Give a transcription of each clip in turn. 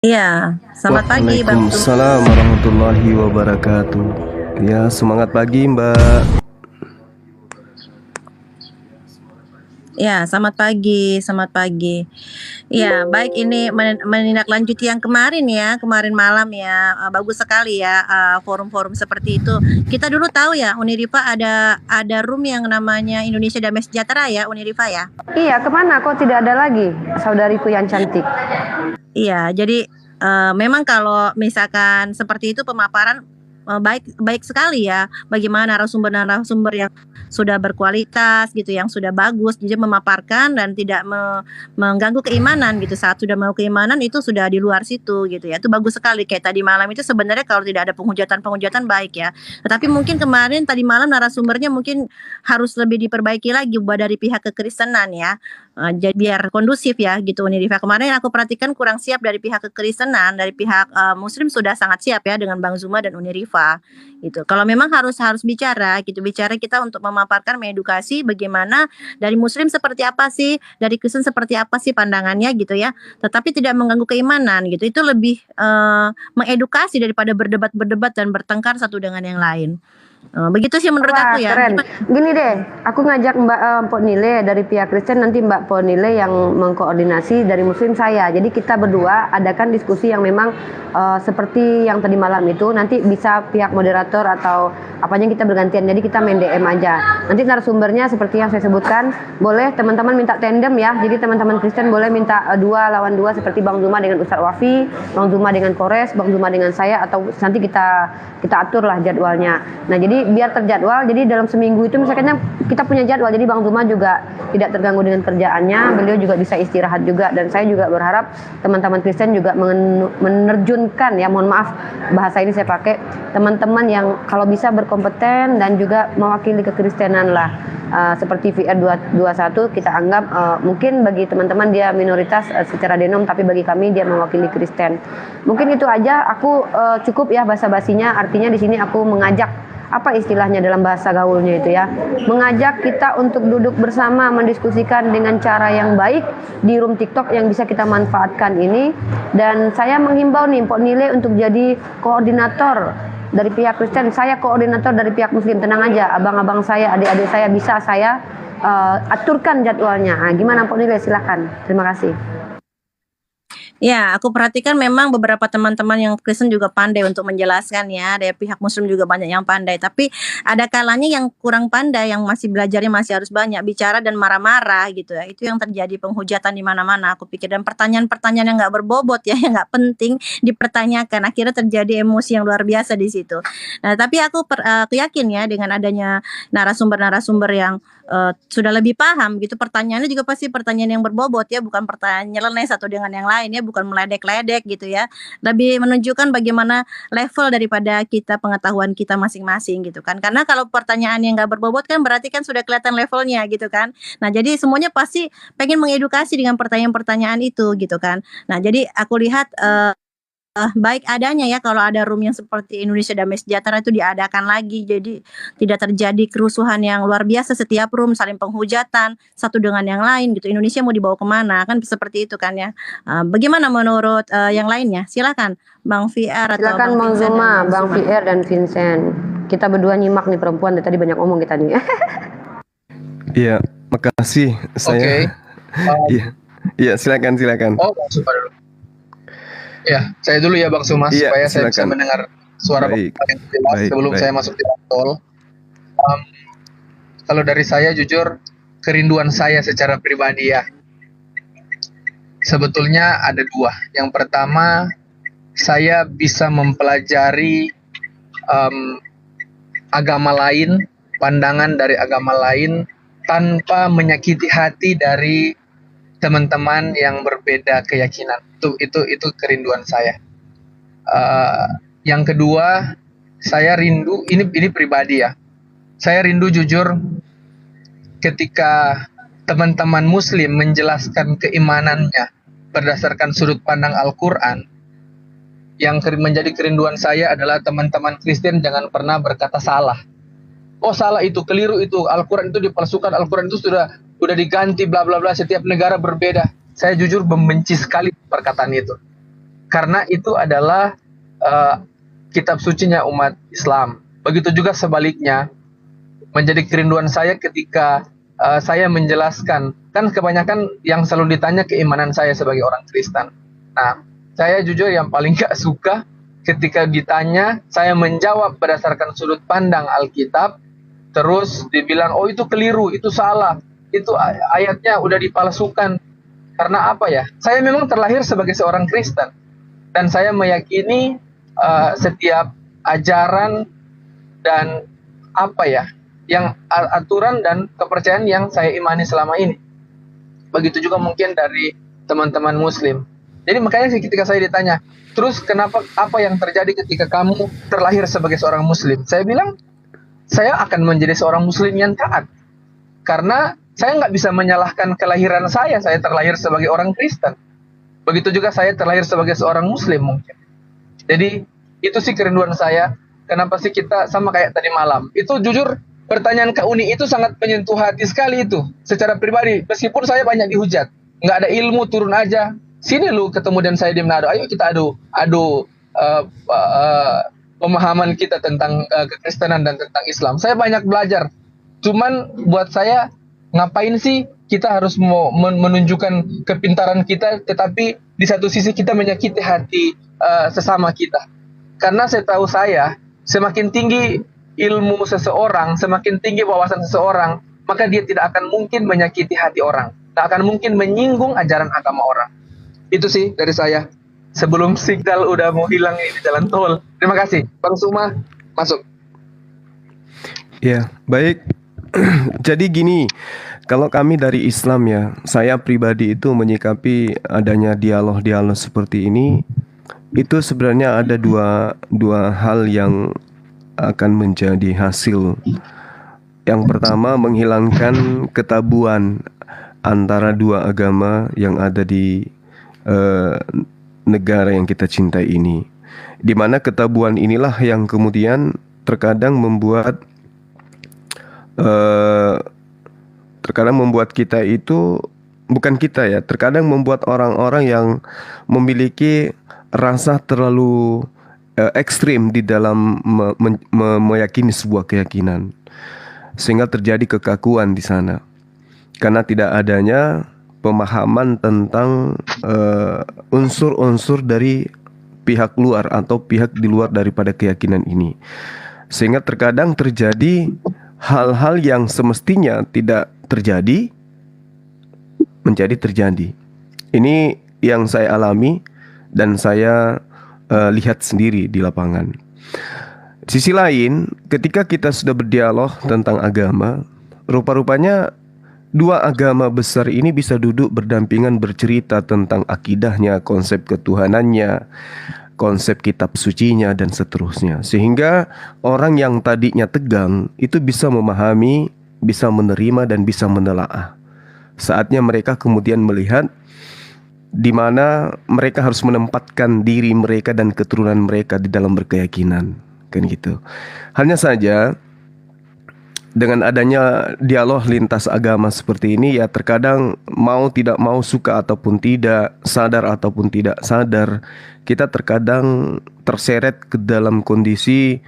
Iya, selamat pagi Bang Su. Waalaikumsalam warahmatullahi wabarakatuh. Ya, semangat pagi Mbak. Ya, selamat pagi, selamat pagi. Iya, baik ini menindaklanjuti yang kemarin ya, kemarin malam ya, bagus sekali ya, forum-forum seperti itu. Kita dulu tahu ya, Unirifa ada room yang namanya Indonesia Damai Sejahtera ya, Unirifa ya? Iya, kemana kok tidak ada lagi saudariku yang cantik? Iya, jadi memang kalau misalkan seperti itu pemaparan baik baik sekali ya. Bagaimana narasumber-narasumber yang sudah berkualitas gitu, yang sudah bagus, jadi memaparkan dan tidak mengganggu keimanan gitu. Saat sudah mau keimanan itu sudah di luar situ gitu ya. Itu bagus sekali. Kayak tadi malam itu sebenarnya kalau tidak ada penghujatan-penghujatan baik ya. Tetapi mungkin kemarin tadi malam narasumbernya mungkin harus lebih diperbaiki lagi dari pihak kekristenan ya. Jadi biar kondusif ya gitu Unirifa. Kemarin aku perhatikan kurang siap dari pihak kekristenan, dari pihak Muslim sudah sangat siap ya dengan Bang Zuma dan Unirifa gitu. Kalau memang harus harus bicara gitu, bicara kita untuk memaparkan, mengedukasi bagaimana dari Muslim seperti apa sih, dari Kristen seperti apa sih pandangannya gitu ya. Tetapi tidak mengganggu keimanan gitu. Itu lebih mengedukasi daripada berdebat-berdebat dan bertengkar satu dengan yang lain. Begitu sih menurut Wah, aku ya. keren. Gini deh, aku ngajak Mbak Mpok Nile dari pihak Kristen, nanti Mbak Mpok Nile yang mengkoordinasi dari Muslim saya. Jadi kita berdua adakan diskusi yang memang seperti yang tadi malam itu. Nanti bisa pihak moderator atau apanya kita bergantian. Jadi kita main DM aja. Nanti narasumbernya seperti yang saya sebutkan, boleh teman-teman minta tandem ya. Jadi teman-teman Kristen boleh minta 2 lawan 2 seperti Bang Zuma dengan Ustadz Wafi, Bang Zuma dengan Kores, Bang Zuma dengan saya, atau nanti kita atur lah jadwalnya. Nah, jadi biar terjadwal, jadi dalam seminggu itu misalnya kita punya jadwal, jadi Bang Zuma juga tidak terganggu dengan kerjaannya, beliau juga bisa istirahat juga, dan saya juga berharap teman-teman Kristen juga menerjunkan ya, mohon maaf bahasa ini saya pakai, teman-teman yang kalau bisa berkompeten dan juga mewakili kekristenan lah. Seperti VR21 kita anggap mungkin bagi teman-teman dia minoritas secara denom, tapi bagi kami dia mewakili Kristen. Mungkin itu aja, aku cukup ya basa-basinya. Artinya di sini aku mengajak, apa istilahnya dalam bahasa gaulnya itu ya, mengajak kita untuk duduk bersama mendiskusikan dengan cara yang baik di room TikTok yang bisa kita manfaatkan ini. Dan saya menghimbau nih Mpok Nile untuk jadi koordinator dari pihak Kristen, saya koordinator dari pihak Muslim. Tenang aja, abang-abang saya, adik-adik saya bisa saya aturkan jadwalnya. Nah, gimana Mpok Nile, silakan. Terima kasih. Ya, aku perhatikan memang beberapa teman-teman yang Kristen juga pandai untuk menjelaskan ya. Dari pihak Muslim juga banyak yang pandai. Tapi ada kalanya yang kurang pandai, yang masih belajarnya masih harus banyak bicara dan marah-marah gitu ya. Itu yang terjadi penghujatan di mana-mana. Aku pikir dan pertanyaan-pertanyaan yang nggak berbobot ya, yang nggak penting dipertanyakan. Akhirnya terjadi emosi yang luar biasa di situ. Nah, tapi aku yakin ya dengan adanya narasumber-narasumber yang sudah lebih paham gitu, pertanyaannya juga pasti pertanyaan yang berbobot ya, bukan pertanyaan nyeleneh satu dengan yang lain ya, bukan meledek-ledek gitu ya. Lebih menunjukkan bagaimana level daripada kita, pengetahuan kita masing-masing gitu kan. Karena kalau pertanyaan yang nggak berbobot kan berarti kan sudah kelihatan levelnya gitu kan. Nah, jadi semuanya pasti pengen mengedukasi dengan pertanyaan-pertanyaan itu gitu kan. Nah, jadi aku lihat baik adanya ya kalau ada room yang seperti Indonesia Damai Sejahtera itu diadakan lagi. Jadi tidak terjadi kerusuhan yang luar biasa setiap room saling penghujatan satu dengan yang lain gitu. Indonesia mau dibawa kemana kan seperti itu kan ya. Bagaimana menurut yang lainnya? Silakan Bang VR atau Silakan Bang Bang Vincent dan Zuma, Bang Bang Zuma. VR dan Vincent. Kita berdua nyimak nih perempuan, dari tadi banyak ngomong kita nih. Iya, makasih. Oke. Saya iya. Iya, silakan. Oh, Bang Suma dulu. Ya, saya dulu ya Bang Suma, Iya, supaya saya bisa silakan. mendengar suara Baik. Bapak yang jelas sebelum saya masuk di tol. Kalau dari saya jujur, kerinduan saya secara pribadi ya, sebetulnya ada dua. Yang pertama, saya bisa mempelajari agama lain, pandangan dari agama lain, tanpa menyakiti hati dari teman-teman yang berbeda keyakinan. Itu kerinduan saya. Yang kedua, saya rindu, ini pribadi ya, saya rindu jujur ketika teman-teman Muslim menjelaskan keimanannya berdasarkan sudut pandang Al-Quran. Yang menjadi kerinduan saya adalah teman-teman Kristen jangan pernah berkata salah. Oh, salah itu, keliru itu, Al-Quran itu dipalsukan, Al-Quran itu sudah diganti, bla bla bla, setiap negara berbeda. Saya jujur membenci sekali perkataan itu. karena itu adalah kitab sucinya umat Islam. Begitu juga sebaliknya, menjadi kerinduan saya ketika saya menjelaskan. Kan kebanyakan yang selalu ditanya keimanan saya sebagai orang Kristen. Nah, saya jujur yang paling gak suka ketika ditanya, saya menjawab berdasarkan sudut pandang Alkitab, terus dibilang, oh itu keliru, itu salah, itu ayatnya udah dipalsukan. Karena apa ya? Saya memang terlahir sebagai seorang Kristen. Dan saya meyakini setiap ajaran dan apa ya, yang aturan dan kepercayaan yang saya imani selama ini. Begitu juga mungkin dari teman-teman Muslim. Jadi makanya ketika saya ditanya, terus kenapa, apa yang terjadi ketika kamu terlahir sebagai seorang Muslim? Saya bilang, saya akan menjadi seorang Muslim yang taat. Karena saya nggak bisa menyalahkan kelahiran saya terlahir sebagai orang Kristen. Begitu juga saya terlahir sebagai seorang Muslim mungkin. Jadi itu sih kerinduan saya. Kenapa sih kita sama kayak tadi malam? Itu jujur, pertanyaan Kak Uni itu sangat menyentuh hati sekali itu. Secara pribadi, meskipun saya banyak dihujat. Nggak ada ilmu, turun aja. Sini lu ketemu dan saya di Manado. Ayo kita adu pemahaman kita tentang kekristenan dan tentang Islam. Saya banyak belajar. Cuman buat saya, ngapain sih kita harus menunjukkan kepintaran kita, tetapi di satu sisi kita menyakiti hati sesama kita. Karena semakin tinggi ilmu seseorang, semakin tinggi wawasan seseorang, maka dia tidak akan mungkin menyakiti hati orang. Tak akan mungkin menyinggung ajaran agama orang. Itu sih dari saya. Sebelum signal udah mau hilang di jalan tol. Terima kasih. Bang Suma, masuk. Ya, baik. Jadi gini, kalau kami dari Islam ya, saya pribadi itu menyikapi adanya dialog-dialog seperti ini, itu sebenarnya ada dua hal yang akan menjadi hasil. Yang pertama, menghilangkan ketabuan antara dua agama yang ada di negara yang kita cintai ini. Di mana ketabuan inilah yang kemudian terkadang membuat kita itu, bukan kita ya, terkadang membuat orang-orang yang memiliki rasa terlalu ekstrim di dalam meyakini sebuah keyakinan, sehingga terjadi kekakuan di sana karena tidak adanya pemahaman tentang unsur-unsur dari pihak luar atau pihak di luar daripada keyakinan ini, sehingga terkadang terjadi hal-hal yang semestinya tidak terjadi menjadi terjadi. Ini yang saya alami dan saya lihat sendiri di lapangan. Sisi lain, ketika kita sudah berdialog tentang agama, rupa-rupanya dua agama besar ini bisa duduk berdampingan bercerita tentang akidahnya, konsep ketuhanannya, konsep kitab sucinya, dan seterusnya. Sehingga orang yang tadinya tegang itu bisa memahami, bisa menerima, dan bisa menelaah. Saatnya mereka kemudian melihat di mana mereka harus menempatkan diri mereka dan keturunan mereka di dalam berkeyakinan, kan gitu. Hanya saja dengan adanya dialog lintas agama seperti ini, ya terkadang mau tidak mau, suka ataupun tidak, sadar ataupun tidak sadar, kita terkadang terseret ke dalam kondisi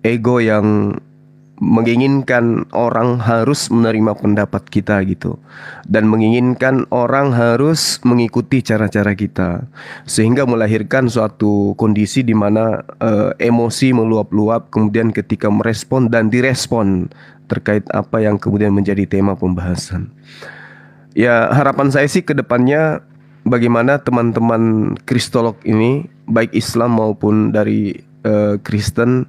ego yang menginginkan orang harus menerima pendapat kita gitu, dan menginginkan orang harus mengikuti cara-cara kita, sehingga melahirkan suatu kondisi di mana emosi meluap-luap, kemudian ketika merespon dan direspon terkait apa yang kemudian menjadi tema pembahasan. Ya, harapan saya sih ke depannya bagaimana teman-teman kristolog ini, baik Islam maupun dari Kristen,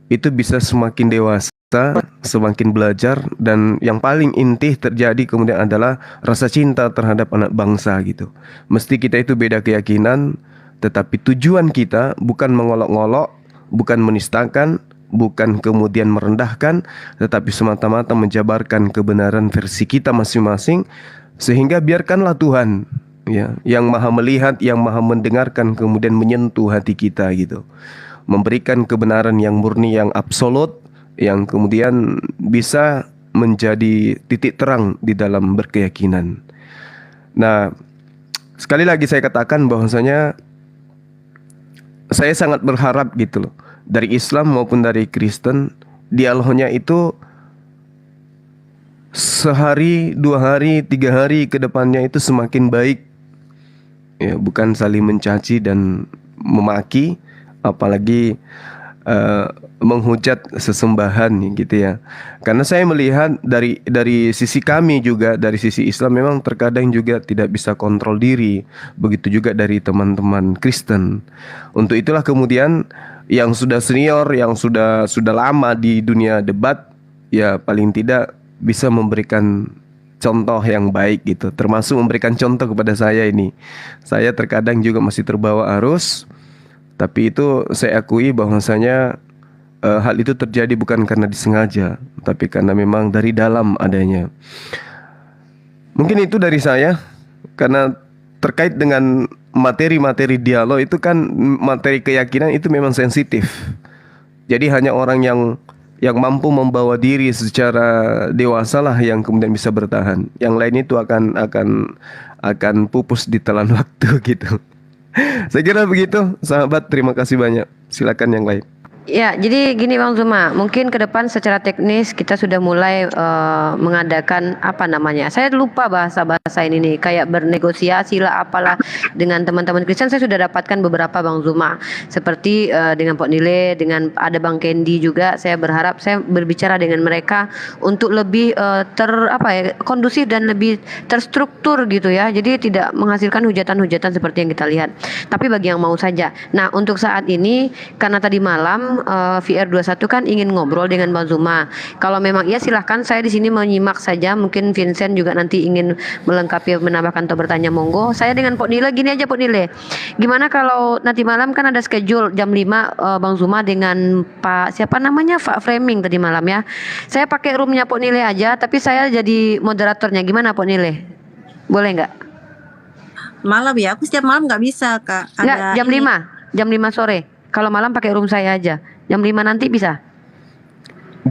itu bisa semakin dewasa, semakin belajar, dan yang paling inti terjadi kemudian adalah rasa cinta terhadap anak bangsa gitu. Mesti kita itu beda keyakinan, tetapi tujuan kita bukan mengolok-ngolok, bukan menistakan, bukan kemudian merendahkan, tetapi semata-mata menjabarkan kebenaran versi kita masing-masing, sehingga biarkanlah Tuhan ya, yang maha melihat, yang maha mendengarkan, kemudian menyentuh hati kita gitu, memberikan kebenaran yang murni, yang absolut, yang kemudian bisa menjadi titik terang di dalam berkeyakinan. Nah, sekali lagi saya katakan bahwasanya saya sangat berharap gitu loh, dari Islam maupun dari Kristen, dialognya itu sehari, 2 hari, 3 hari ke depannya itu semakin baik. Ya, bukan saling mencaci dan memaki, apalagi menghujat sesembahan gitu ya. Karena saya melihat dari sisi kami juga, dari sisi Islam memang terkadang juga tidak bisa kontrol diri. Begitu juga dari teman-teman Kristen. Untuk itulah kemudian yang sudah senior, yang sudah lama di dunia debat, ya paling tidak bisa memberikan contoh yang baik gitu, termasuk memberikan contoh kepada saya ini. Saya terkadang juga masih terbawa arus, tapi itu saya akui bahwasanya hal itu terjadi bukan karena disengaja, tapi karena memang dari dalam adanya. Mungkin itu dari saya, karena terkait dengan materi-materi dialog itu kan, materi keyakinan itu memang sensitif. Jadi hanya orang yang mampu membawa diri secara dewasa lah yang kemudian bisa bertahan. Yang lain itu akan pupus di telan waktu gitu. Saya kira begitu, sahabat. Terima kasih banyak. Silakan yang lain. Ya, jadi gini Bang Zuma, mungkin ke depan secara teknis kita sudah mulai mengadakan apa namanya, saya lupa bahasa-bahasa ini nih, kayak bernegosiasi lah apalah dengan teman-teman Kristen. Saya sudah dapatkan beberapa Bang Zuma, seperti dengan Pak Nile, dengan ada Bang Kendi juga. Saya berharap saya berbicara dengan mereka untuk lebih kondusif dan lebih terstruktur gitu ya, jadi tidak menghasilkan hujatan-hujatan seperti yang kita lihat, tapi bagi yang mau saja. Nah, untuk saat ini karena tadi malam VR21 kan ingin ngobrol dengan Bang Zuma. Kalau memang iya silahkan, saya di sini menyimak saja. Mungkin Vincent juga nanti ingin melengkapi, menambahkan atau bertanya, monggo. Saya dengan Pak Nile gini aja, Pak Nile. Gimana kalau nanti malam kan ada schedule jam 5 Bang Zuma dengan Pak siapa namanya, Pak Framing tadi malam ya. Saya pakai roomnya Pak Nile aja, tapi saya jadi moderatornya. Gimana Pak Nile? Boleh nggak? Malam ya, aku setiap malam nggak bisa Kak. Nggak, jam 5 sore. Kalau malam pakai room saya aja. Jam 5 nanti bisa?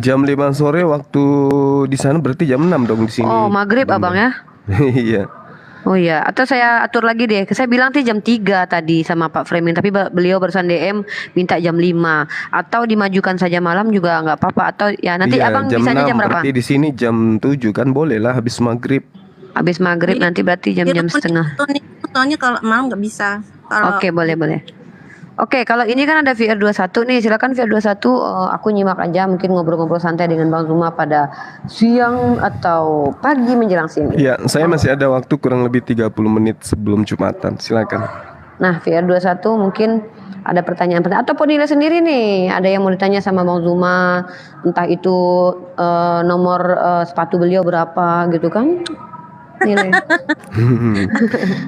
Jam 5 sore waktu di sana berarti jam 6 dong di sini. Oh, maghrib abang ya? Iya. Oh iya, atau saya atur lagi deh. Saya bilang sih jam 3 tadi sama Pak Framing, tapi beliau barusan DM minta jam 5. Atau dimajukan saja malam juga nggak apa-apa. Atau ya nanti Iya, abang jam bisanya 6, jam berapa? berarti di sini jam 7 kan, boleh lah habis maghrib. Habis maghrib nanti berarti jam-jam setengah. Soalnya kalau malam nggak bisa. Oke, boleh. Oke, kalau ini kan ada VR21 nih, silakan VR21 aku nyimak aja, mungkin ngobrol-ngobrol santai dengan Bang Zuma pada siang atau pagi menjelang siang. Ya, saya masih ada waktu kurang lebih 30 menit sebelum Jumatan. Silakan. Nah, VR21 mungkin ada pertanyaan-pertanyaan atau penilai sendiri nih, ada yang mau ditanya sama Bang Zuma, entah itu nomor sepatu beliau berapa gitu kan. Nilai.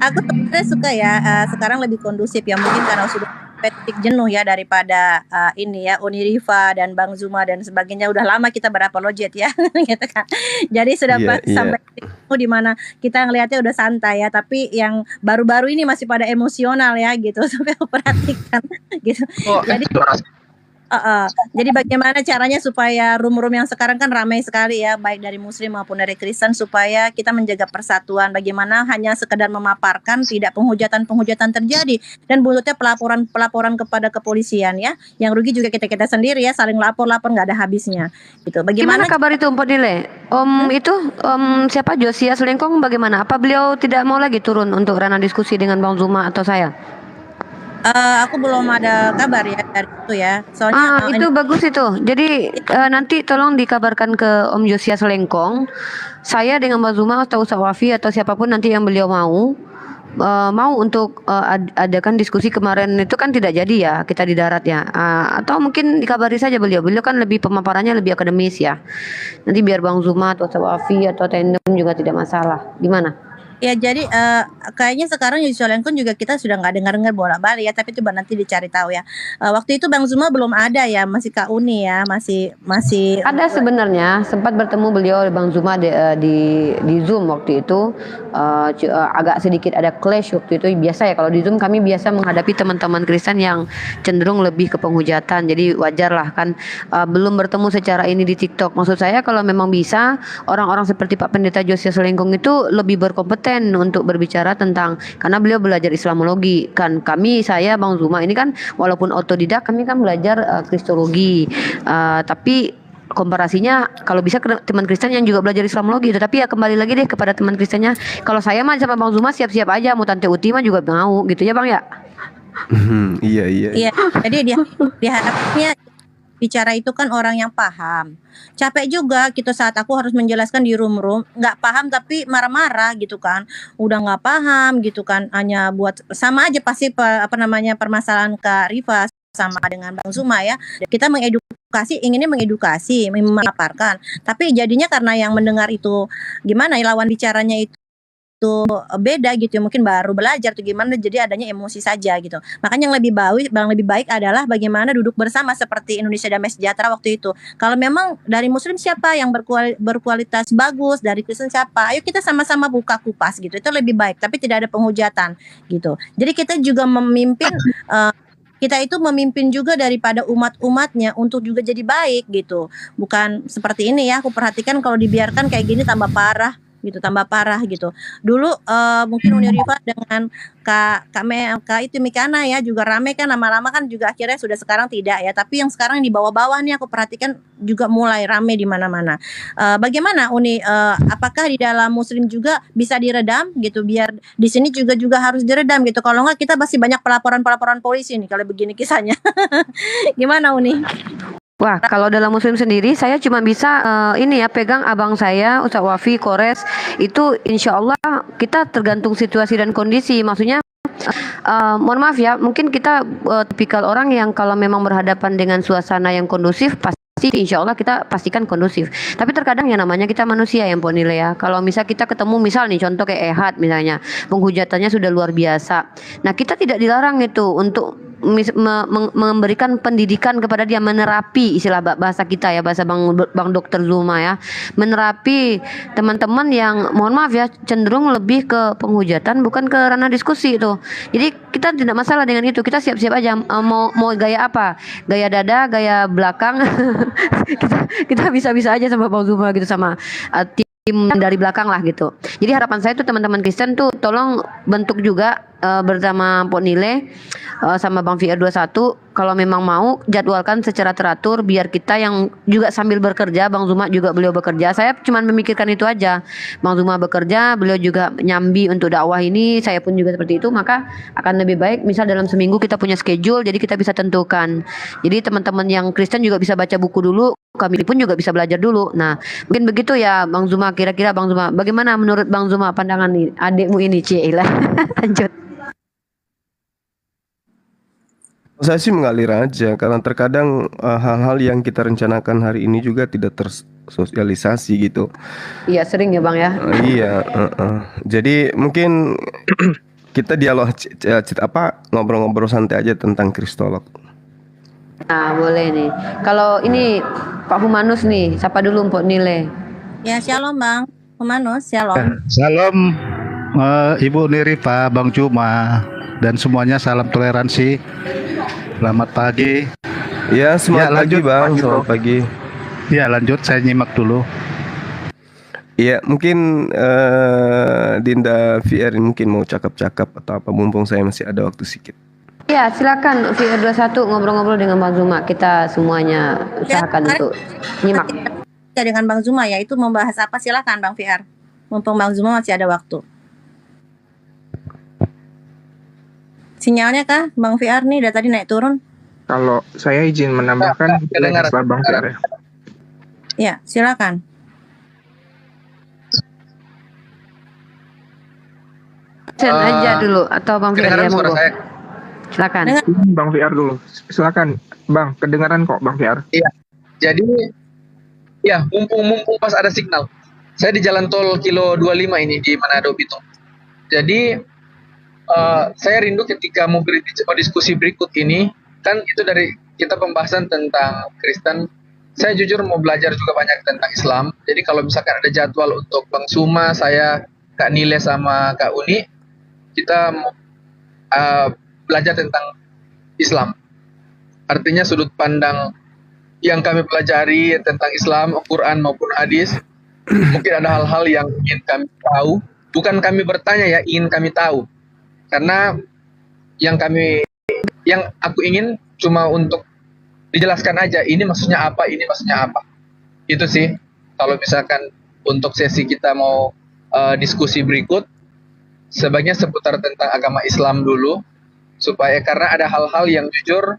Aku sebenarnya suka ya, sekarang lebih kondusif ya, mungkin karena sudah petik jenuh ya daripada ini ya Uniriva dan Bang Zuma dan sebagainya. Udah lama kita berapologet ya gitu kan. Jadi sudah sampai di mana kita ngelihatnya udah santai ya, tapi yang baru-baru ini masih pada emosional ya gitu, sampai aku perhatikan gitu. Jadi bagaimana caranya supaya room-room yang sekarang kan ramai sekali ya, baik dari Muslim maupun dari Kristen, supaya kita menjaga persatuan. Bagaimana hanya sekedar memaparkan, tidak penghujatan terjadi, dan buntutnya pelaporan kepada kepolisian ya. Yang rugi juga kita sendiri ya, saling lapor nggak ada habisnya. Gitu. Gimana kabar itu Mpok Nile? Siapa Josias Lengkong bagaimana? Apa beliau tidak mau lagi turun untuk ranah diskusi dengan Bang Zuma atau saya? Aku belum ada kabar ya dari itu ya. Soalnya itu bagus itu. Jadi nanti tolong dikabarkan ke Om Josias Lengkong. Saya dengan Mbak Zuma atau Ustaz Wafi atau siapapun nanti yang beliau mau untuk adakan diskusi. Kemarin itu kan tidak jadi ya, kita di darat ya. Atau mungkin dikabari saja beliau kan lebih pemaparannya lebih akademis ya. Nanti biar Bang Zuma atau Ustaz Wafi atau Tandem juga tidak masalah. Gimana? Ya jadi kayaknya sekarang Yusuf Lengkon juga kita sudah nggak dengar bolak-balik ya, tapi coba nanti dicari tahu ya. Waktu itu Bang Zuma belum ada ya, masih Kak Uni ya, masih ada sebenarnya, sempat bertemu beliau Bang Zuma di Zoom waktu itu. Agak sedikit ada clash waktu itu. Biasa ya kalau di Zoom kami biasa menghadapi teman-teman Kristen yang cenderung lebih ke penghujatan, jadi wajar lah kan. Belum bertemu secara ini di TikTok. Maksud saya kalau memang bisa orang-orang seperti Pak Pendeta Josias Lengkong itu lebih berkompeten Kristen untuk berbicara tentang, karena beliau belajar Islamologi kan. Saya Bang Zuma ini kan walaupun otodidak, kami kan belajar Kristologi. Tapi komparasinya kalau bisa ke teman Kristen yang juga belajar Islamologi. Tetapi ya kembali lagi deh kepada teman Kristennya. Kalau saya mah sama Bang Zuma siap-siap aja, mau Tante Uti mah juga mau gitu ya Bang ya. Iya, iya. Iya, jadi diharapnya bicara itu kan orang yang paham. Capek juga gitu saat aku harus menjelaskan di room-room, nggak paham tapi marah-marah gitu kan. Udah nggak paham gitu kan, hanya buat sama aja pasti permasalahan Kak Rifa sama dengan Bang Zuma ya. Kita mengedukasi, inginnya mengedukasi, memaparkan. Tapi jadinya karena yang mendengar itu gimana ya, lawan bicaranya itu beda gitu ya, mungkin baru belajar tuh gimana, jadi adanya emosi saja gitu. Makanya yang lebih baik adalah bagaimana duduk bersama seperti Indonesia Damai Sejahtera waktu itu. Kalau memang dari Muslim siapa yang berkualitas bagus, dari Kristen siapa, ayo kita sama-sama buka kupas gitu. Itu lebih baik, tapi tidak ada penghujatan gitu. Jadi kita juga memimpin kita itu memimpin juga daripada umat-umatnya untuk juga jadi baik gitu. Bukan seperti ini ya, aku perhatikan kalau dibiarkan kayak gini tambah parah gitu. Dulu mungkin Uni Rifa dengan Kak itu Mikana ya juga rame kan, lama-lama kan juga akhirnya sudah, sekarang tidak ya. Tapi yang sekarang di bawah-bawah nih aku perhatikan juga mulai rame di mana-mana. Bagaimana Uni, apakah di dalam Muslim juga bisa diredam gitu, biar di sini juga harus diredam gitu. Kalau enggak kita pasti banyak pelaporan polisi nih kalau begini kisahnya. Gimana Uni? Wah, kalau dalam Muslim sendiri saya cuma bisa ini ya, pegang abang saya Ustaz Wafi Kores. Itu insya Allah kita tergantung situasi dan kondisi. Maksudnya mohon maaf ya, mungkin kita tipikal orang yang kalau memang berhadapan dengan suasana yang kondusif pasti insya Allah kita pastikan kondusif. Tapi terkadang yang namanya kita manusia yang Ponile ya. Kalau misal kita ketemu misal nih contoh kayak Ehad misalnya, penghujatannya sudah luar biasa. Nah kita tidak dilarang itu untuk memberikan pendidikan kepada dia, menerapi, istilah bahasa kita ya, bahasa Bang Dokter Zuma ya, menerapi teman-teman yang mohon maaf ya cenderung lebih ke penghujatan bukan ke ranah diskusi itu. Jadi kita tidak masalah dengan itu, kita siap-siap aja mau gaya apa, gaya dada, gaya belakang kita bisa-bisa aja sama Bang Zuma gitu, sama tim dari belakang lah gitu. Jadi harapan saya tuh teman-teman Kristen tuh tolong bentuk juga bersama Pok Nile sama Bang VR 21, kalau memang mau jadwalkan secara teratur biar kita yang juga sambil bekerja. Bang Zuma juga beliau bekerja, saya cuma memikirkan itu aja. Bang Zuma bekerja, beliau juga nyambi untuk dakwah ini, saya pun juga seperti itu. Maka akan lebih baik misal dalam seminggu kita punya schedule, jadi kita bisa tentukan. Jadi teman-teman yang Kristen juga bisa baca buku dulu, kami pun juga bisa belajar dulu. Nah mungkin begitu ya Bang Zuma. Kira-kira Bang Zuma, bagaimana menurut Bang Zuma pandangan nih adikmu ini, Cila? Lanjut. Saya sih mengalir aja karena terkadang hal-hal yang kita rencanakan hari ini juga tidak tersosialisasi gitu. Iya sering ya Bang ya. Iya, jadi mungkin kita dialog ngobrol-ngobrol santai aja tentang kristolog. Nah boleh nih. Kalau ini Pak Humanus nih, siapa dulu Mpok Nile? Ya shalom Bang Humanus, shalom. Salam Ibu Nirifa, Bang Cuma, dan semuanya salam toleransi. Selamat pagi. Ya, selamat pagi Bang, selamat pagi. Ya lanjut, saya nyimak dulu. Iya, mungkin Dinda VR mungkin mau cakap-cakap atau apa, mumpung saya masih ada waktu sedikit. Ya silakan VR 21 ngobrol-ngobrol dengan Bang Zuma. Kita semuanya usahakan untuk nyimak. Ya, dengan Bang Zuma ya, itu membahas apa, silakan Bang VR. Mumpung Bang Zuma masih ada waktu. Sinyalnya kah Bang VR nih dari tadi naik turun? Kalau saya izin menambahkan setelah Bang VR ya. Ya, silakan. Aja dulu atau Bang VR ya, monggo. Silakan. Bang VR dulu. Silakan Bang, kedengaran kok Bang VR. Iya. Jadi ya, mumpung pas ada signal. Saya di jalan tol kilo 25 ini di Manado Bitung. Jadi saya rindu ketika mau diskusi berikut ini, kan itu dari kita pembahasan tentang Kristen. Saya jujur mau belajar juga banyak tentang Islam. Jadi kalau misalkan ada jadwal untuk Bang Suma, saya, Kak Nile sama Kak Uni, kita mau belajar tentang Islam. Artinya sudut pandang yang kami pelajari tentang Islam, Quran maupun hadis. Mungkin ada hal-hal yang ingin kami tahu Bukan kami bertanya ya, ingin kami tahu. Karena yang aku ingin cuma untuk dijelaskan aja, ini maksudnya apa, ini maksudnya apa. Itu sih, kalau misalkan untuk sesi kita mau diskusi berikut, sebaiknya seputar tentang agama Islam dulu, supaya karena ada hal-hal yang jujur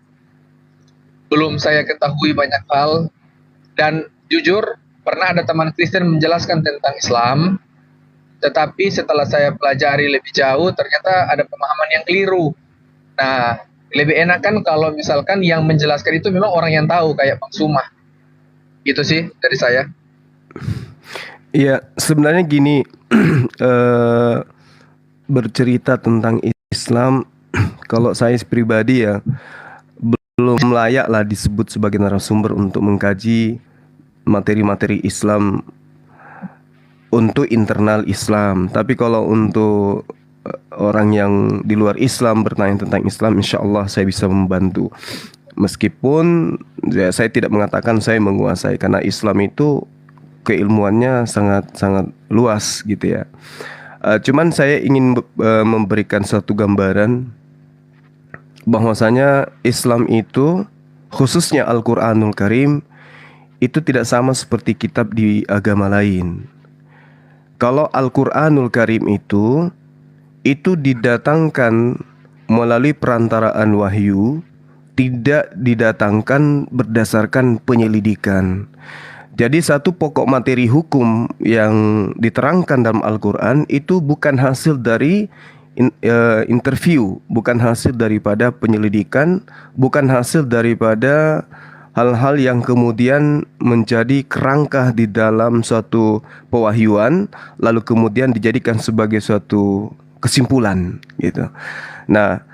belum saya ketahui banyak hal, dan jujur pernah ada teman Kristen menjelaskan tentang Islam, tetapi setelah saya pelajari lebih jauh ternyata ada pemahaman yang keliru. Nah, lebih enak kan kalau misalkan yang menjelaskan itu memang orang yang tahu, kayak Bang Sumah. Itu sih dari saya. Iya, sebenarnya gini, bercerita tentang Islam, kalau saya pribadi ya belum layak lah disebut sebagai narasumber untuk mengkaji materi-materi Islam untuk internal Islam. Tapi kalau untuk orang yang di luar Islam bertanya tentang Islam, insya Allah saya bisa membantu. Meskipun ya, saya tidak mengatakan saya menguasai, karena Islam itu keilmuannya sangat luas gitu ya. Cuman saya ingin memberikan satu gambaran bahwasanya Islam itu, khususnya Al-Quranul Karim, itu tidak sama seperti kitab di agama lain. Kalau Al-Quranul Karim itu didatangkan melalui perantaraan wahyu, tidak didatangkan berdasarkan penyelidikan. Jadi satu pokok materi hukum yang diterangkan dalam Al-Quran itu bukan hasil dari interview, bukan hasil daripada penyelidikan, bukan hasil daripada hal-hal yang kemudian menjadi kerangka di dalam suatu pewahyuan, lalu kemudian dijadikan sebagai suatu kesimpulan gitu. Nah,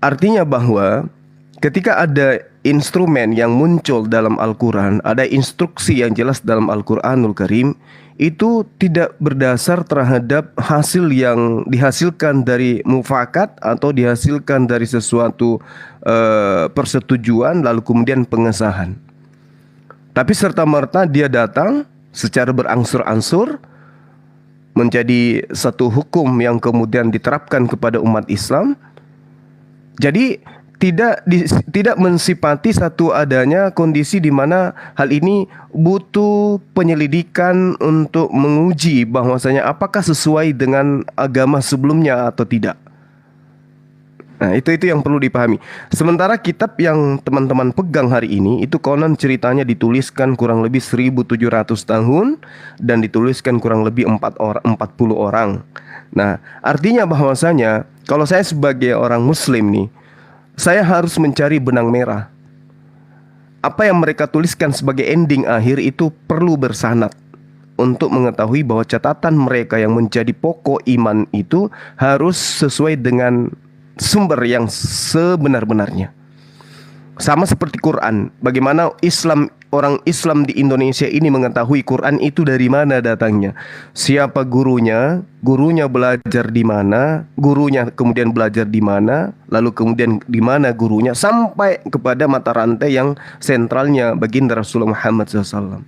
artinya bahwa ketika ada instrumen yang muncul dalam Al-Quran, ada instruksi yang jelas dalam Al-Quranul Karim, itu tidak berdasar terhadap hasil yang dihasilkan dari mufakat atau dihasilkan dari sesuatu persetujuan lalu kemudian pengesahan. Tapi serta-merta dia datang secara berangsur-angsur menjadi satu hukum yang kemudian diterapkan kepada umat Islam. Jadi tidak mensifati satu adanya kondisi di mana hal ini butuh penyelidikan untuk menguji bahwasanya apakah sesuai dengan agama sebelumnya atau tidak. Nah, itu yang perlu dipahami. Sementara kitab yang teman-teman pegang hari ini itu konon ceritanya dituliskan kurang lebih 1700 tahun dan dituliskan kurang lebih 40 orang. Nah, artinya bahwasanya kalau saya sebagai orang muslim nih, saya harus mencari benang merah. Apa yang mereka tuliskan sebagai ending akhir itu perlu bersanad untuk mengetahui bahwa catatan mereka yang menjadi pokok iman itu harus sesuai dengan sumber yang sebenar-benarnya. Sama seperti Quran. Bagaimana orang Islam di Indonesia ini mengetahui Quran itu dari mana datangnya, siapa gurunya belajar di mana, gurunya kemudian belajar di mana, lalu kemudian di mana gurunya, sampai kepada mata rantai yang sentralnya baginda Rasulullah Muhammad SAW.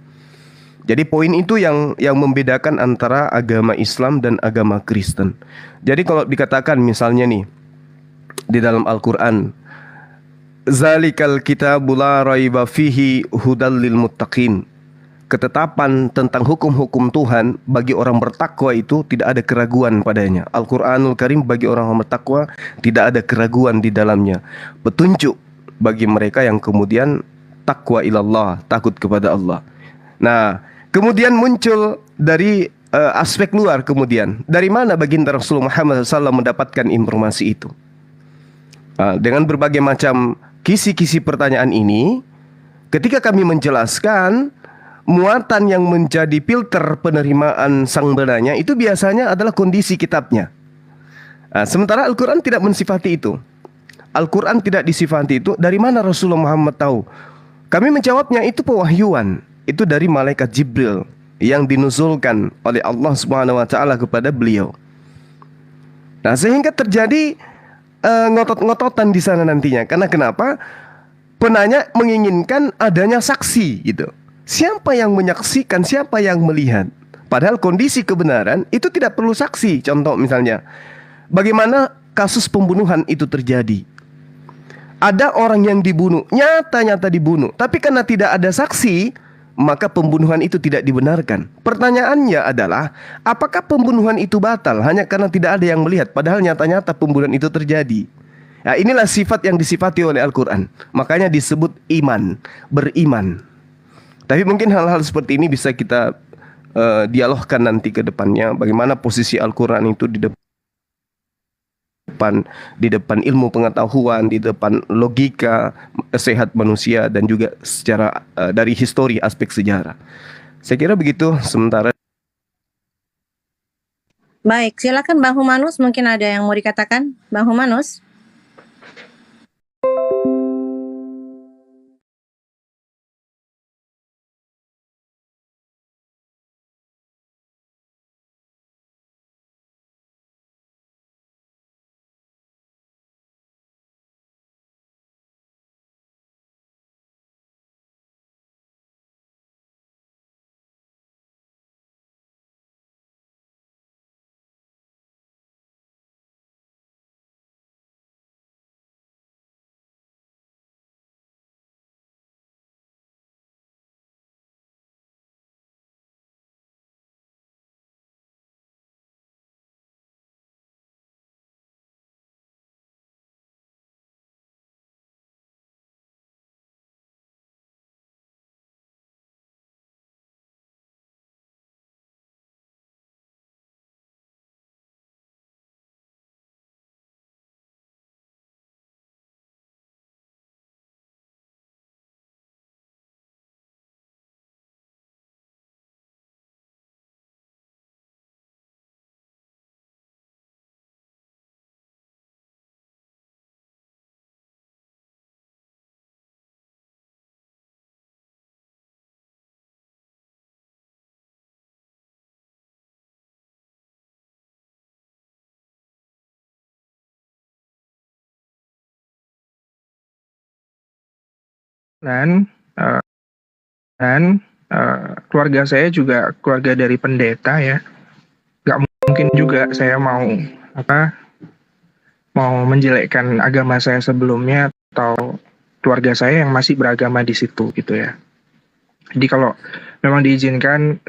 Jadi poin itu yang membedakan antara agama Islam dan agama Kristen. Jadi kalau dikatakan misalnya nih di dalam Al-Quran, zalikal kitabul la raiba fihi hudal lil muttaqin, ketetapan tentang hukum-hukum Tuhan bagi orang bertakwa itu tidak ada keraguan padanya. Al-Quranul Karim bagi orang bertakwa tidak ada keraguan di dalamnya, petunjuk bagi mereka yang kemudian takwa ilallah, takut kepada Allah. Nah, kemudian muncul dari aspek luar, kemudian dari mana baginda Rasulullah Muhammad SAW mendapatkan informasi itu? Dengan berbagai macam kisi-kisi pertanyaan ini, ketika kami menjelaskan, muatan yang menjadi filter penerimaan sang benarnya itu biasanya adalah kondisi kitabnya. Sementara Al-Quran tidak mensifati itu. Al-Quran tidak disifati itu. Dari mana Rasulullah Muhammad tahu? Kami menjawabnya itu pewahyuan. Itu dari malaikat Jibril yang dinuzulkan oleh Allah Subhanahu wa taala kepada beliau. Nah, sehingga terjadi ngotot-ngototan di sana nantinya. Karena kenapa? Penanya menginginkan adanya saksi gitu. Siapa yang menyaksikan, siapa yang melihat? Padahal kondisi kebenaran itu tidak perlu saksi. Contoh misalnya, bagaimana kasus pembunuhan itu terjadi? Ada orang yang dibunuh, nyata-nyata dibunuh, tapi karena tidak ada saksi, maka pembunuhan itu tidak dibenarkan. Pertanyaannya adalah, apakah pembunuhan itu batal hanya karena tidak ada yang melihat, padahal nyata-nyata pembunuhan itu terjadi? Nah, inilah sifat yang disifati oleh Al-Quran. Makanya disebut iman, beriman. Tapi mungkin hal-hal seperti ini bisa kita dialogkan nanti ke depannya. Bagaimana posisi Al-Quran itu di depan ilmu pengetahuan, di depan logika sehat manusia, dan juga secara dari histori aspek sejarah. Saya kira begitu sementara. Baik, silakan Bang Humanus, mungkin ada yang mau dikatakan, Bang Humanus. Dan eh, dan keluarga saya juga keluarga dari pendeta ya. Gak mungkin juga saya mau menjelekkan agama saya sebelumnya atau keluarga saya yang masih beragama di situ gitu ya. Jadi kalau memang diizinkan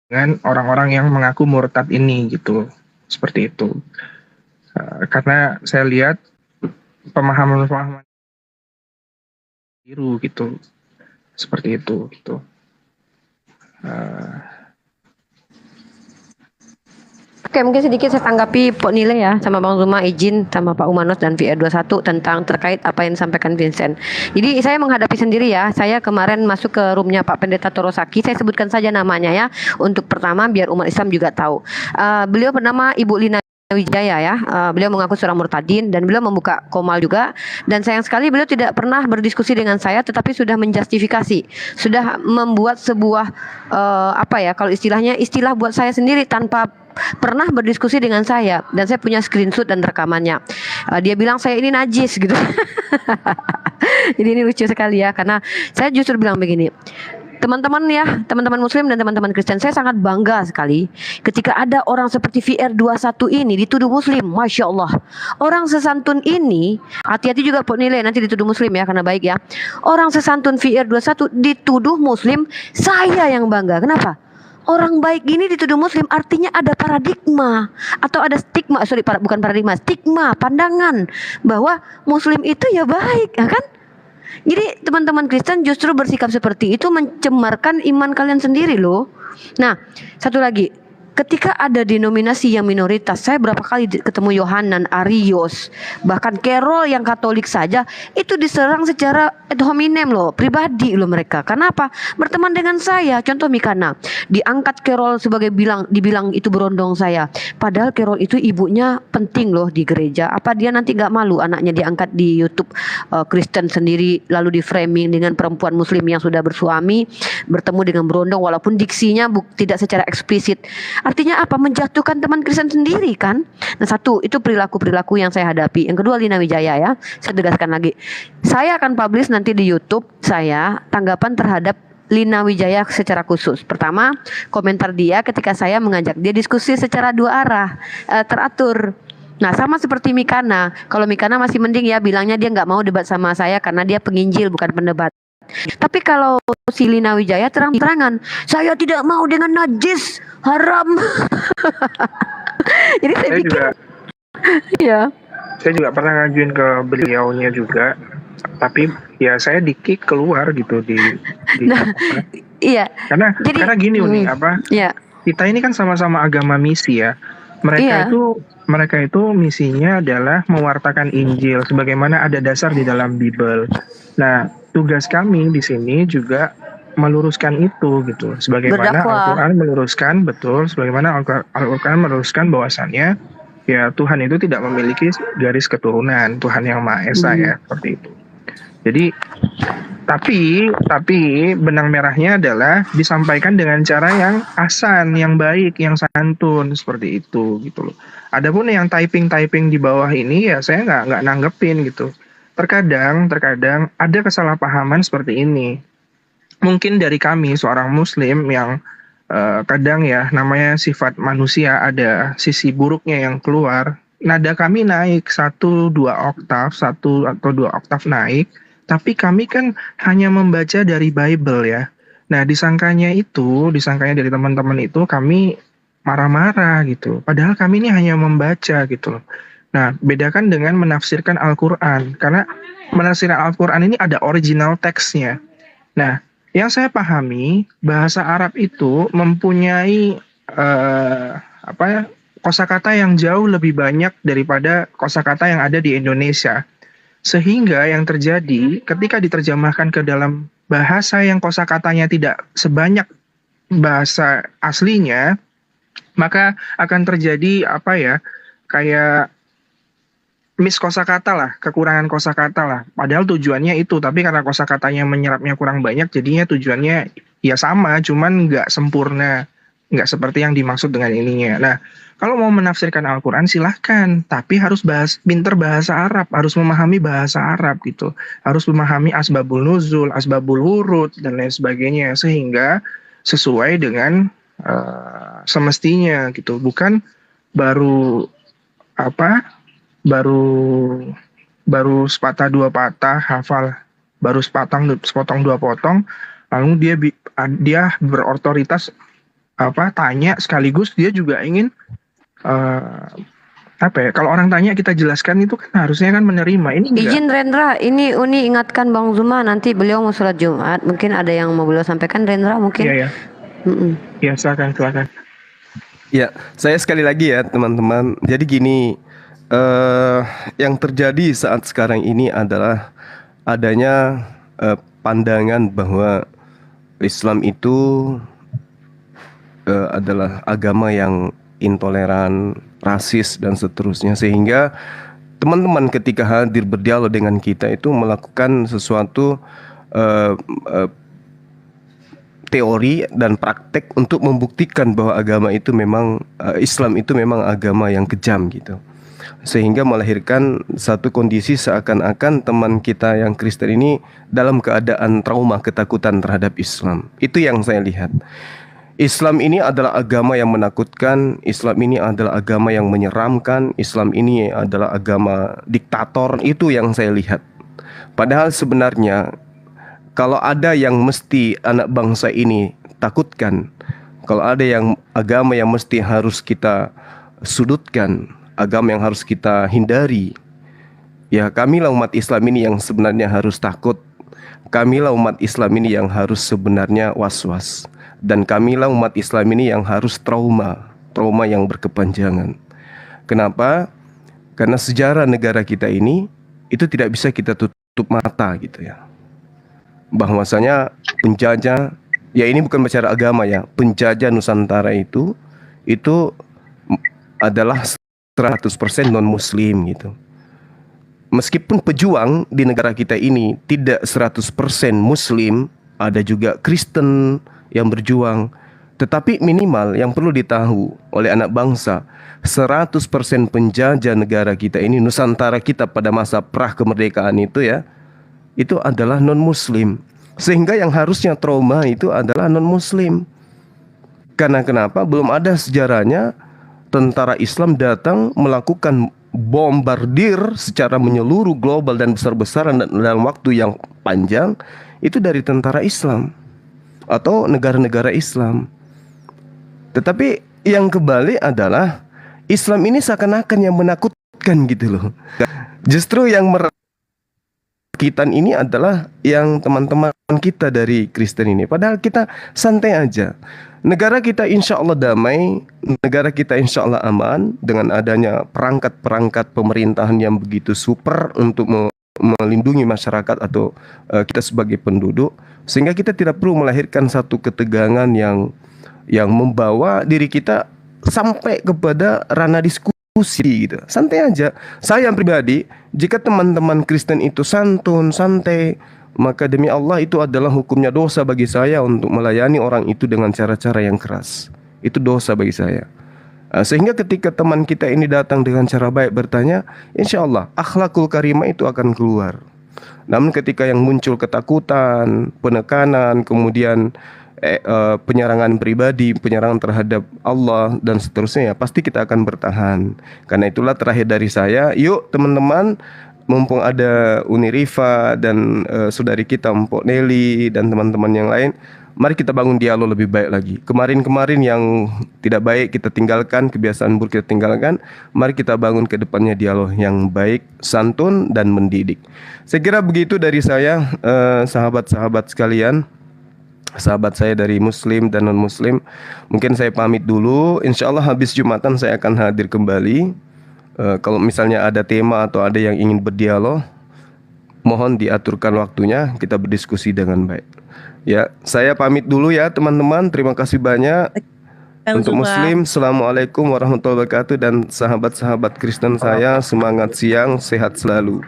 dengan orang-orang yang mengaku murtad ini gitu, seperti itu. Karena saya lihat pemahaman biru gitu, seperti itu gitu. Oke, mungkin sedikit saya tanggapi Pak Nile ya, sama Bang Zuma izin sama Pak Umanus dan VR21 tentang terkait apa yang disampaikan Vincent. Jadi saya menghadapi sendiri ya, saya kemarin masuk ke roomnya Pak Pendeta Torosaki, saya sebutkan saja namanya ya, untuk pertama biar umat Islam juga tahu. Beliau bernama Ibu Lina Wijaya ya, beliau mengaku seorang murtadin dan beliau membuka komal juga, dan sayang sekali beliau tidak pernah berdiskusi dengan saya, tetapi sudah menjustifikasi, sudah membuat sebuah kalau istilahnya istilah buat saya sendiri tanpa pernah berdiskusi dengan saya, dan saya punya screenshot dan rekamannya. Dia bilang saya ini najis gitu. Jadi ini lucu sekali ya, karena saya justru bilang begini, teman-teman ya, teman-teman Muslim dan teman-teman Kristen, saya sangat bangga sekali ketika ada orang seperti VR21 ini dituduh Muslim. Masya Allah, orang sesantun ini, hati-hati juga Pak Nilai nanti dituduh Muslim ya, karena baik ya. Orang sesantun VR21 dituduh Muslim, saya yang bangga. Kenapa? Orang baik gini dituduh Muslim, artinya ada paradigma atau ada stigma, bukan paradigma, stigma, pandangan bahwa Muslim itu ya baik, ya kan? Jadi teman-teman Kristen justru bersikap seperti itu mencemarkan iman kalian sendiri loh. Nah, satu lagi, ketika ada denominasi yang minoritas, saya berapa kali ketemu Yohanan, Arius, bahkan Carol yang Katolik saja itu diserang secara ad hominem loh, pribadi loh mereka. Kenapa? Berteman dengan saya. Contoh Mikana, diangkat Carol sebagai dibilang itu berondong saya. Padahal Carol itu ibunya penting loh di gereja. Apa dia nanti gak malu anaknya diangkat di YouTube Kristen sendiri, lalu di framing dengan perempuan Muslim yang sudah bersuami bertemu dengan berondong, walaupun diksinya tidak secara eksplisit. Artinya apa? Menjatuhkan teman Kristen sendiri kan. Nah, satu, itu perilaku-perilaku yang saya hadapi. Yang kedua, Lina Wijaya ya, saya tegaskan lagi, saya akan publish nanti di YouTube saya tanggapan terhadap Lina Wijaya secara khusus. Pertama, komentar dia ketika saya mengajak dia diskusi secara dua arah, teratur. Nah, sama seperti Mikana. Kalau Mikana masih mending ya, bilangnya dia nggak mau debat sama saya karena dia penginjil bukan pendebat. Tapi kalau si Lina Wijaya terang-terangan, saya tidak mau dengan najis, haram. Jadi saya pikir, ya. Saya juga pernah ngajuin ke beliaunya juga, tapi ya saya di-kick keluar gitu Nah, iya. Karena gini Uni, ya. kita ini kan sama-sama agama misi ya. Mereka itu misinya adalah mewartakan Injil sebagaimana ada dasar di dalam Bible. Nah, tugas kami di sini juga meluruskan itu gitu. Sebagaimana Al-Qur'an meluruskan, betul, sebagaimana Al-Qur'an meluruskan bahwasannya ya Tuhan itu tidak memiliki garis keturunan, Tuhan yang Maha Esa ya, seperti itu. Jadi tapi benang merahnya adalah disampaikan dengan cara yang ahsan, yang baik, yang santun, seperti itu gitu loh. Adapun yang typing di bawah ini ya saya nggak nanggepin gitu. Terkadang ada kesalahpahaman seperti ini. Mungkin dari kami seorang Muslim yang kadang ya namanya sifat manusia ada sisi buruknya yang keluar. Nada kami naik 1-2 oktav, 1 atau 2 oktav naik. Tapi kami kan hanya membaca dari Bible ya. Nah, disangkanya dari teman-teman itu kami marah-marah gitu. Padahal kami ini hanya membaca gitu loh. Nah, bedakan dengan menafsirkan Al-Quran. Karena menafsirkan Al-Quran ini ada original teksnya. Nah, yang saya pahami, bahasa Arab itu mempunyai kosakata yang jauh lebih banyak daripada kosakata yang ada di Indonesia. Sehingga yang terjadi ketika diterjemahkan ke dalam bahasa yang kosakatanya tidak sebanyak bahasa aslinya, maka akan terjadi kayak miskosakata lah, kekurangan kosakata lah. Padahal tujuannya itu, tapi karena kosakatanya menyerapnya kurang banyak, jadinya tujuannya ya sama, cuman nggak sempurna, nggak seperti yang dimaksud dengan ininya. Nah, kalau mau menafsirkan Al-Quran silahkan, tapi harus pinter bahasa Arab, harus memahami bahasa Arab gitu, harus memahami asbabul nuzul, asbabul wurud dan lain sebagainya, sehingga sesuai dengan semestinya gitu, bukan baru sepatah dua patah hafal, baru sepotong dua potong, lalu dia berotoritas tanya sekaligus dia juga ingin kalau orang tanya kita jelaskan itu kan harusnya kan menerima. Ini enggak. Izin Rendra, ini Uni ingatkan Bang Zuma nanti beliau mau sholat Jumat, mungkin ada yang mau beliau sampaikan. Rendra mungkin. Iya. Ya silakan. Ya, saya sekali lagi ya teman-teman. Jadi gini, yang terjadi saat sekarang ini adalah adanya pandangan bahwa Islam itu adalah agama yang intoleran, rasis dan seterusnya, sehingga teman-teman ketika hadir berdialog dengan kita itu melakukan sesuatu teori dan praktek untuk membuktikan bahwa agama itu memang Islam itu memang agama yang kejam gitu, sehingga melahirkan satu kondisi seakan-akan teman kita yang Kristen ini dalam keadaan trauma, ketakutan terhadap Islam. Itu yang saya lihat. Islam ini adalah agama yang menakutkan, Islam ini adalah agama yang menyeramkan, Islam ini adalah agama diktator. Itu yang saya lihat. Padahal sebenarnya kalau ada yang mesti anak bangsa ini takutkan, kalau ada yang agama yang mesti harus kita sudutkan, agama yang harus kita hindari, ya kamilah umat Islam ini yang sebenarnya harus takut. Kamilah umat Islam ini yang harus sebenarnya was-was. Dan kamilah umat Islam ini yang harus trauma yang berkepanjangan. Kenapa? Karena sejarah negara kita ini itu tidak bisa kita tutup mata gitu ya. Bahwasanya penjajah, ya ini bukan bicara agama ya, penjajah Nusantara itu adalah 100% non-muslim gitu. Meskipun pejuang di negara kita ini tidak 100% muslim, ada juga Kristen yang berjuang, tetapi minimal yang perlu ditahu oleh anak bangsa, 100% penjajah negara kita ini, Nusantara kita pada masa pra kemerdekaan itu ya, itu adalah non-muslim. Sehingga yang harusnya trauma itu adalah non-muslim. Karena kenapa? Belum ada sejarahnya tentara Islam datang melakukan bombardir secara menyeluruh global dan besar-besaran dalam waktu yang panjang itu dari tentara Islam atau negara-negara Islam. Tetapi yang kebalik adalah Islam ini seakan-akan yang menakutkan gitu loh. Justru yang merakitkan ini adalah yang teman-teman kita dari Kristen ini. Padahal kita santai aja. Negara kita insya Allah damai, negara kita insya Allah aman dengan adanya perangkat-perangkat pemerintahan yang begitu super untuk melindungi masyarakat atau kita sebagai penduduk, sehingga kita tidak perlu melahirkan satu ketegangan yang membawa diri kita sampai kepada ranah diskusi gitu. Santai aja. Saya pribadi, jika teman-teman Kristen itu santun, santai, maka demi Allah itu adalah hukumnya dosa bagi saya untuk melayani orang itu dengan cara-cara yang keras. Itu dosa bagi saya. Sehingga ketika teman kita ini datang dengan cara baik bertanya, insya Allah akhlakul karimah itu akan keluar. Namun ketika yang muncul ketakutan, penekanan, kemudian penyerangan pribadi, penyerangan terhadap Allah dan seterusnya, ya pasti kita akan bertahan. Karena itulah terakhir dari saya, yuk teman-teman, mumpung ada Uni Rifa dan saudari kita Mpok Nelly dan teman-teman yang lain, mari kita bangun dialog lebih baik lagi. Kemarin-kemarin yang tidak baik kita tinggalkan, kebiasaan buruk kita tinggalkan. Mari kita bangun ke depannya dialog yang baik, santun dan mendidik. Saya kira begitu dari saya, sahabat-sahabat sekalian, sahabat saya dari Muslim dan non-Muslim. Mungkin saya pamit dulu. Insya Allah habis Jumatan saya akan hadir kembali. Kalau misalnya ada tema atau ada yang ingin berdialog, mohon diaturkan waktunya, kita berdiskusi dengan baik. Ya, saya pamit dulu ya teman-teman. Terima kasih banyak. Untuk Muslim, Assalamualaikum warahmatullahi wabarakatuh. Dan sahabat-sahabat Kristen saya, semangat siang, sehat selalu.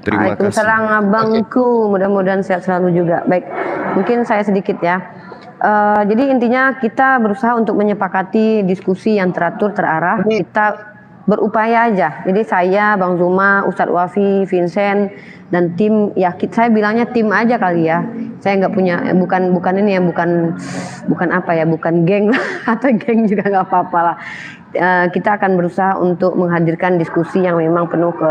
Terima kasih. Waalaikumsalam abangku, mudah-mudahan sehat selalu juga. Baik, mungkin saya sedikit ya. Jadi intinya kita berusaha untuk menyepakati diskusi yang teratur, terarah. Kita berupaya aja. Jadi saya, Bang Zuma, Ustadz Wafi, Vincent dan tim, ya saya bilangnya tim aja kali ya. Saya nggak punya, bukan ini ya, bukan apa ya, bukan geng atau geng juga nggak apa-apa lah. Kita akan berusaha untuk menghadirkan diskusi yang memang penuh ke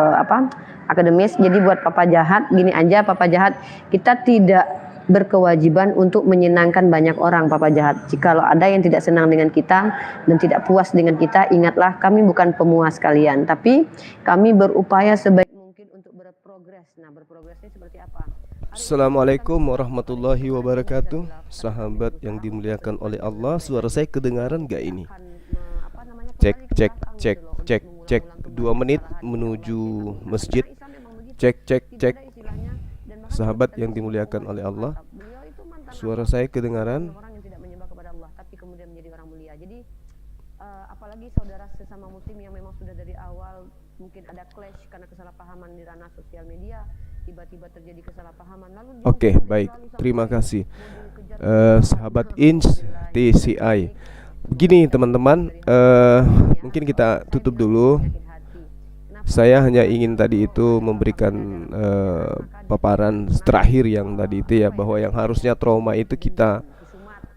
akademis. Jadi buat Papa Jahat, gini aja Papa Jahat, kita tidak berkewajiban untuk menyenangkan banyak orang, Papa Jahat. Jikalau ada yang tidak senang dengan kita dan tidak puas dengan kita, ingatlah kami bukan pemuas kalian, tapi kami berupaya sebaik mungkin untuk berprogres. Nah, berprogresnya seperti apa? Assalamualaikum warahmatullahi wabarakatuh. Sahabat yang dimuliakan oleh Allah, suara saya kedengaran gak ini? Cek 2 menit menuju masjid. Cek. Sahabat yang dimuliakan oleh Allah, suara saya kedengaran? Orang yang tidak menyembah kepada Allah tapi kemudian menjadi orang mulia. Jadi apalagi saudara sesama muslim yang memang sudah dari awal mungkin ada clash karena kesalahpahaman di ranah sosial media, tiba-tiba terjadi kesalahpahaman lalu Oke, baik. Terima kasih. Sahabat Inch TCI. Begini teman-teman, mungkin kita tutup dulu. Saya hanya ingin tadi itu memberikan paparan terakhir yang tadi itu ya, bahwa yang harusnya trauma itu kita,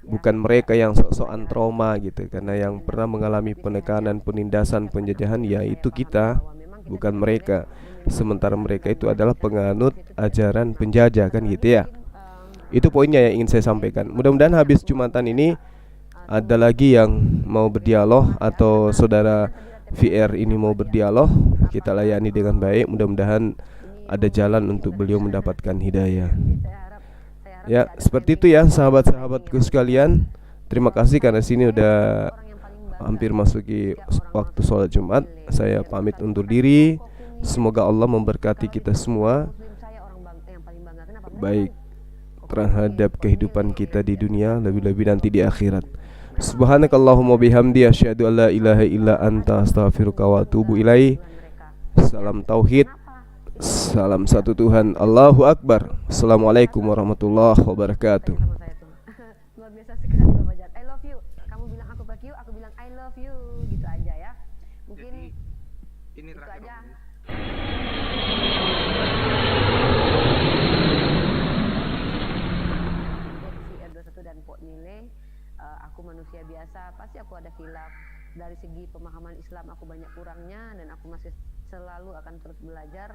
bukan mereka yang sok-sokan trauma gitu. Karena yang pernah mengalami penekanan, penindasan, penjajahan ya itu kita, bukan mereka. Sementara mereka itu adalah penganut ajaran penjajah kan gitu ya. Itu poinnya yang ingin saya sampaikan. Mudah-mudahan habis Jumatan ini ada lagi yang mau berdialog atau saudara VR ini mau berdialog, kita layani dengan baik. Mudah-mudahan ada jalan untuk beliau mendapatkan hidayah. Ya, seperti itu ya sahabat-sahabatku sekalian. Terima kasih karena sini udah hampir masuki waktu sholat Jumat. Saya pamit undur diri. Semoga Allah memberkati kita semua, baik terhadap kehidupan kita di dunia, lebih-lebih nanti di akhirat. Subhanakallahumma bihamdi asyhadu an la ilaha illa anta astaghfiruka wa atubu ilaih. Salam tauhid, salam satu Tuhan, Allahu Akbar. Assalamualaikum warahmatullahi wabarakatuh. Luar biasa sekali Bapak Jahat. I love you. Kamu bilang aku love you, aku bilang I love you. Gitu aja ya. Mungkin ini itu terakhir. aja. aku ada khilaf. Dari segi pemahaman Islam aku banyak kurangnya dan aku masih selalu akan terus belajar.